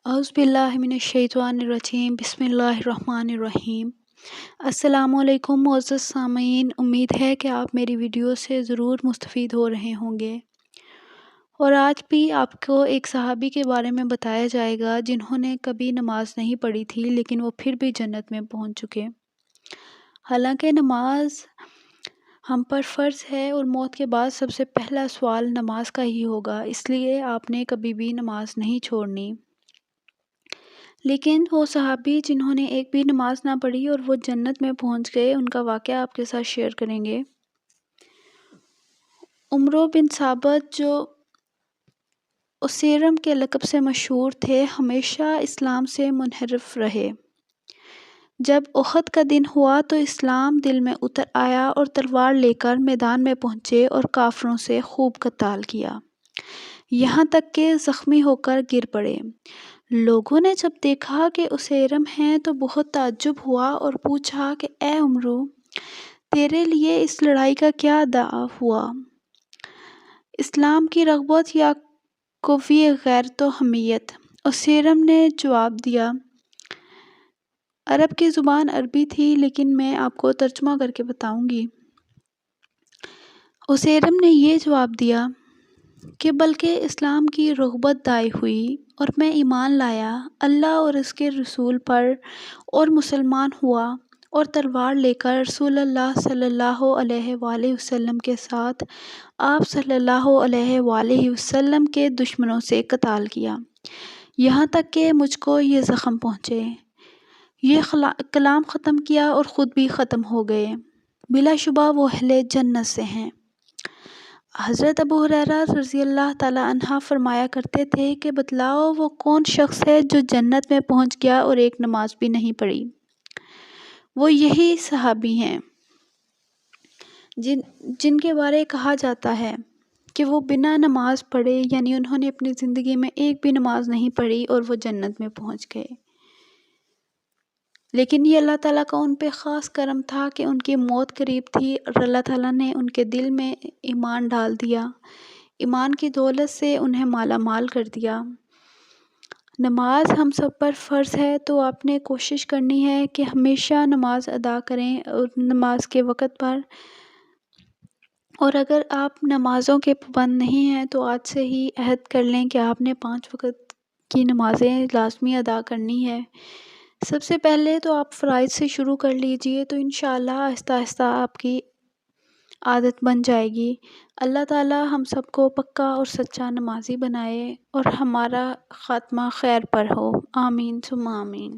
اعوذ باللہ من الشیطان الرجیم، بسم اللہ الرحمن الرحیم۔ السلام علیکم معزز سامعین، امید ہے کہ آپ میری ویڈیو سے ضرور مستفید ہو رہے ہوں گے، اور آج بھی آپ کو ایک صحابی کے بارے میں بتایا جائے گا جنہوں نے کبھی نماز نہیں پڑھی تھی لیکن وہ پھر بھی جنت میں پہنچ چکے۔ حالانکہ نماز ہم پر فرض ہے اور موت کے بعد سب سے پہلا سوال نماز کا ہی ہوگا، اس لیے آپ نے کبھی بھی نماز نہیں چھوڑنی۔ لیکن وہ صحابی جنہوں نے ایک بھی نماز نہ پڑھی اور وہ جنت میں پہنچ گئے، ان کا واقعہ آپ کے ساتھ شیئر کریں گے۔ عمرو بن ثابت، جو اسیرم کے لقب سے مشہور تھے، ہمیشہ اسلام سے منحرف رہے۔ جب احد کا دن ہوا تو اسلام دل میں اتر آیا اور تلوار لے کر میدان میں پہنچے اور کافروں سے خوب قتال کیا، یہاں تک کہ زخمی ہو کر گر پڑے۔ لوگوں نے جب دیکھا کہ اسیرم ہیں تو بہت تعجب ہوا اور پوچھا کہ اے عمرو، تیرے لیے اس لڑائی کا کیا داع ہوا؟ اسلام کی رغبت یا قوی غیرت و حمیت؟ اسیرم نے جواب دیا، عرب کی زبان عربی تھی لیکن میں آپ کو ترجمہ کر کے بتاؤں گی۔ اسیرم نے یہ جواب دیا کہ بلکہ اسلام کی رغبت داعی ہوئی اور میں ایمان لایا اللہ اور اس کے رسول پر اور مسلمان ہوا اور تلوار لے کر رسول اللہ صلی اللہ علیہ وآلہ وسلم کے ساتھ آپ صلی اللہ علیہ وآلہ وسلم کے دشمنوں سے قتال کیا، یہاں تک کہ مجھ کو یہ زخم پہنچے۔ یہ کلام ختم کیا اور خود بھی ختم ہو گئے، بلا شبہ وہ اہل جنت سے ہیں۔ حضرت ابو ہریرہ رضی اللہ تعالیٰ عنہ فرمایا کرتے تھے کہ بتلاؤ وہ کون شخص ہے جو جنت میں پہنچ گیا اور ایک نماز بھی نہیں پڑھی؟ وہ یہی صحابی ہیں جن کے بارے کہا جاتا ہے کہ وہ بنا نماز پڑھے، یعنی انہوں نے اپنی زندگی میں ایک بھی نماز نہیں پڑھی اور وہ جنت میں پہنچ گئے۔ لیکن یہ اللہ تعالیٰ کا ان پہ خاص کرم تھا کہ ان کی موت قریب تھی اور اللہ تعالیٰ نے ان کے دل میں ایمان ڈال دیا، ایمان کی دولت سے انہیں مالا مال کر دیا۔ نماز ہم سب پر فرض ہے، تو آپ نے کوشش کرنی ہے کہ ہمیشہ نماز ادا کریں اور نماز کے وقت پر، اور اگر آپ نمازوں کے پابند نہیں ہیں تو آج سے ہی عہد کر لیں کہ آپ نے 5 وقت کی نمازیں لازمی ادا کرنی ہے۔ سب سے پہلے تو آپ فرائض سے شروع کر لیجئے، تو انشاءاللہ آہستہ آہستہ آپ کی عادت بن جائے گی۔ اللہ تعالیٰ ہم سب کو پکا اور سچا نمازی بنائے اور ہمارا خاتمہ خیر پر ہو، آمین ثم آمین۔